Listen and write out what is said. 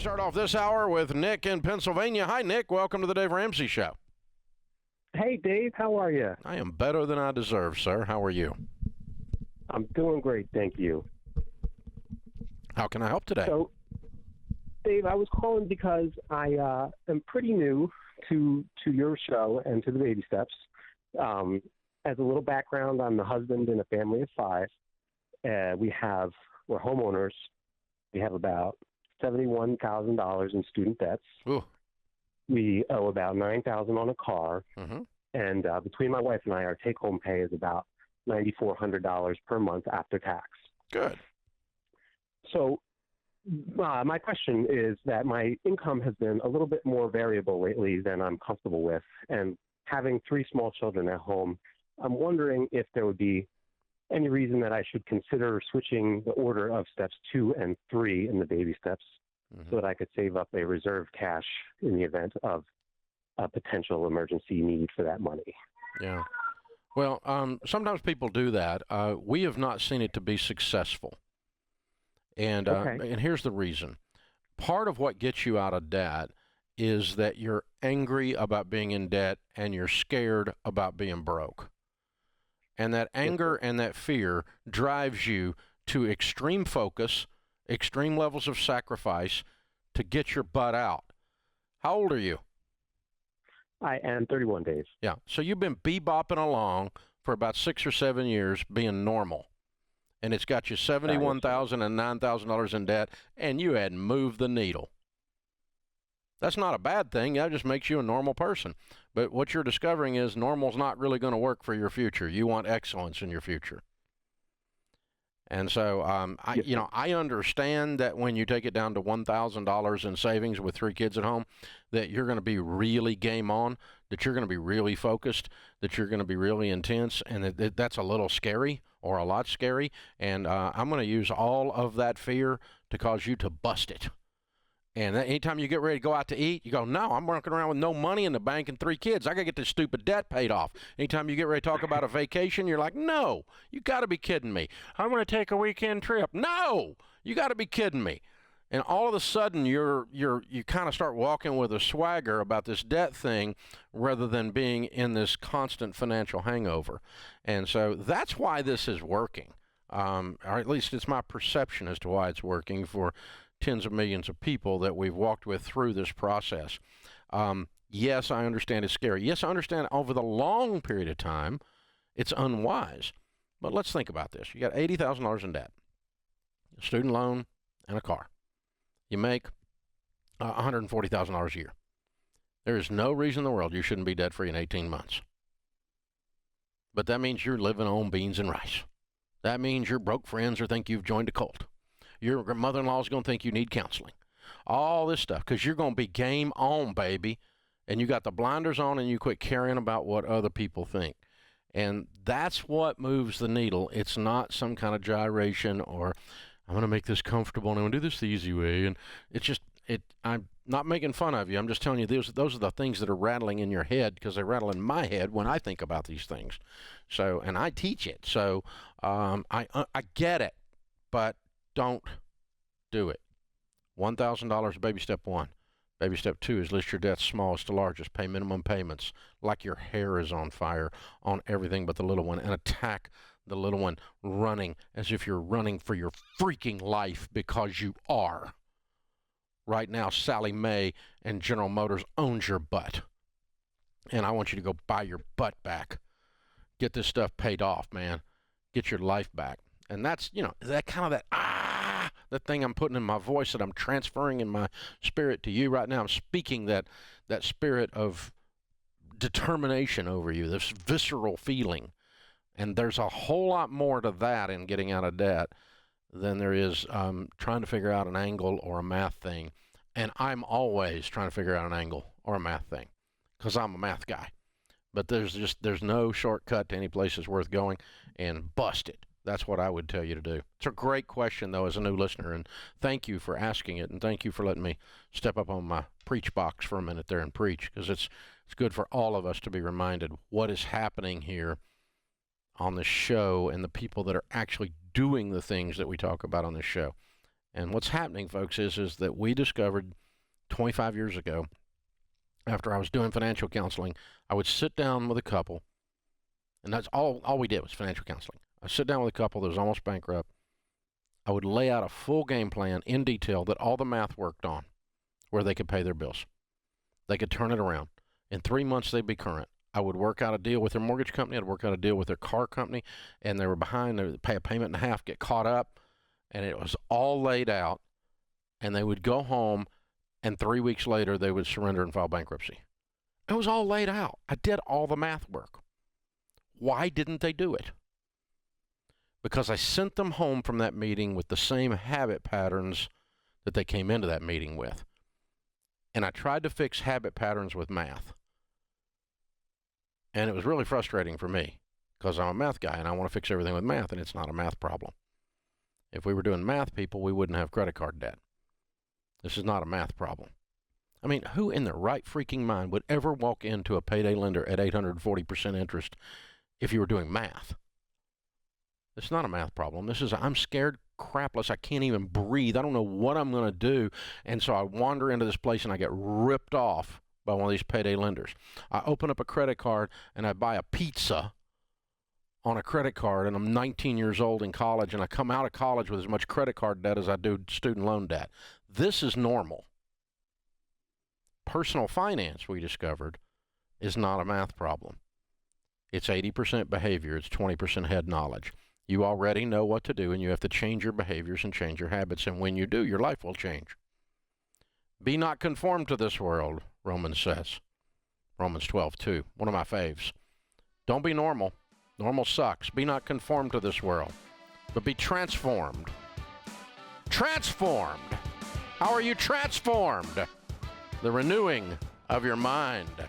start off this hour with Nick in Pennsylvania. Hi, Nick. Welcome to the Dave Ramsey Show. Hey, Dave. How are you? I am better than I deserve, sir. How are you? I'm doing great, thank you. How can I help today? So, Dave, I was calling because I am pretty new to your show and to the baby steps. As a little background, I'm the husband in a family of 5. We're homeowners. We have about $71,000 in student debts. Ooh. We owe about $9,000 on a car. Mm-hmm. And between my wife and I, our take-home pay is about $9,400 per month after tax. Good. So my question is that my income has been a little bit more variable lately than I'm comfortable with. And having 3 small children at home, I'm wondering if there would be any reason that I should consider switching the order of steps 2 and 3 in the baby steps so that I could save up a reserve cash in the event of a potential emergency need for that money. Yeah. Well, sometimes people do that. We have not seen it to be successful. And and here's the reason. Part of what gets you out of debt is that you're angry about being in debt and you're scared about being broke. And that anger and that fear drives you to extreme focus, extreme levels of sacrifice to get your butt out. How old are you? I am 31 days. Yeah. So you've been bebopping along for about 6 or 7 years being normal. And it's got you $71,000 and $9,000 in debt, and you hadn't moved the needle. That's not a bad thing. That just makes you a normal person. But what you're discovering is normal's not really going to work for your future. You want excellence in your future. And so, I understand that when you take it down to $1,000 in savings with 3 kids at home, that you're going to be really game on, that you're going to be really focused, that you're going to be really intense, and that's a little scary or a lot scary. And I'm going to use all of that fear to cause you to bust it. And anytime you get ready to go out to eat, you go, no, I'm working around with no money in the bank and 3 kids. I got to get this stupid debt paid off. Anytime you get ready to talk about a vacation, you're like, no, you got to be kidding me. I'm going to take a weekend trip. No, you got to be kidding me. And all of a sudden, you kind of start walking with a swagger about this debt thing rather than being in this constant financial hangover. And so that's why this is working, or at least it's my perception as to why it's working for tens of millions of people that we've walked with through this process. Yes, I understand it's scary. Yes, I understand over the long period of time, it's unwise. But let's think about this. You got $80,000 in debt, a student loan, and a car. You make $140,000 a year. There is no reason in the world you shouldn't be debt-free in 18 months. But that means you're living on beans and rice. That means your broke friends or think you've joined a cult. Your mother-in-law is going to think you need counseling. All this stuff, because you're going to be game on, baby. And you got the blinders on and you quit caring about what other people think. And that's what moves the needle. It's not some kind of gyration or I'm going to make this comfortable and I'm going to do this the easy way. And it's just, I'm not making fun of you. I'm just telling you those are the things that are rattling in your head because they rattle in my head when I think about these things. So, and I teach it. So I get it, but don't do it. $1,000 baby step 1. Baby step 2 is list your debts smallest to largest. Pay minimum payments like your hair is on fire on everything but the little one, and attack the little one running as if you're running for your freaking life, because you are. Right now, Sally Mae and General Motors owns your butt. And I want you to go buy your butt back. Get this stuff paid off, man. Get your life back. And that's, that kind of that thing I'm putting in my voice that I'm transferring in my spirit to you right now. I'm speaking that spirit of determination over you, this visceral feeling. And there's a whole lot more to that in getting out of debt than there is trying to figure out an angle or a math thing. And I'm always trying to figure out an angle or a math thing because I'm a math guy. But there's no shortcut to any place that's worth going, and bust it. That's what I would tell you to do. It's a great question, though, as a new listener, and thank you for asking it, and thank you for letting me step up on my preach box for a minute there and preach, because it's good for all of us to be reminded what is happening here on the show and the people that are actually doing the things that we talk about on this show. And what's happening, folks, is that we discovered 25 years ago, after I was doing financial counseling, I would sit down with a couple, and that's all we did was financial counseling. I sit down with a couple that was almost bankrupt. I would lay out a full game plan in detail that all the math worked on, where they could pay their bills. They could turn it around. In 3 months, they'd be current. I would work out a deal with their mortgage company. I'd work out a deal with their car company, and they were behind. They would pay a payment and a half, get caught up, and it was all laid out. And they would go home, and 3 weeks later, they would surrender and file bankruptcy. It was all laid out. I did all the math work. Why didn't they do it? Because I sent them home from that meeting with the same habit patterns that they came into that meeting with. And I tried to fix habit patterns with math. And it was really frustrating for me because I'm a math guy and I want to fix everything with math, and it's not a math problem. If we were doing math, people, we wouldn't have credit card debt. This is not a math problem. I mean, who in their right freaking mind would ever walk into a payday lender at 840% interest if you were doing math? It's not a math problem. This is, I'm scared crapless. I can't even breathe. I don't know what I'm going to do. And so I wander into this place and I get ripped off by one of these payday lenders. I open up a credit card and I buy a pizza on a credit card, and I'm 19 years old in college, and I come out of college with as much credit card debt as I do student loan debt. This is normal. Personal finance, we discovered, is not a math problem. It's 80% behavior. It's 20% head knowledge. You already know what to do, and you have to change your behaviors and change your habits, and when you do, your life will change. Be not conformed to this world, Romans says. Romans 12:2, one of my faves. Don't be normal. Normal sucks. Be not conformed to this world, but be transformed. Transformed. How are you transformed? The renewing of your mind.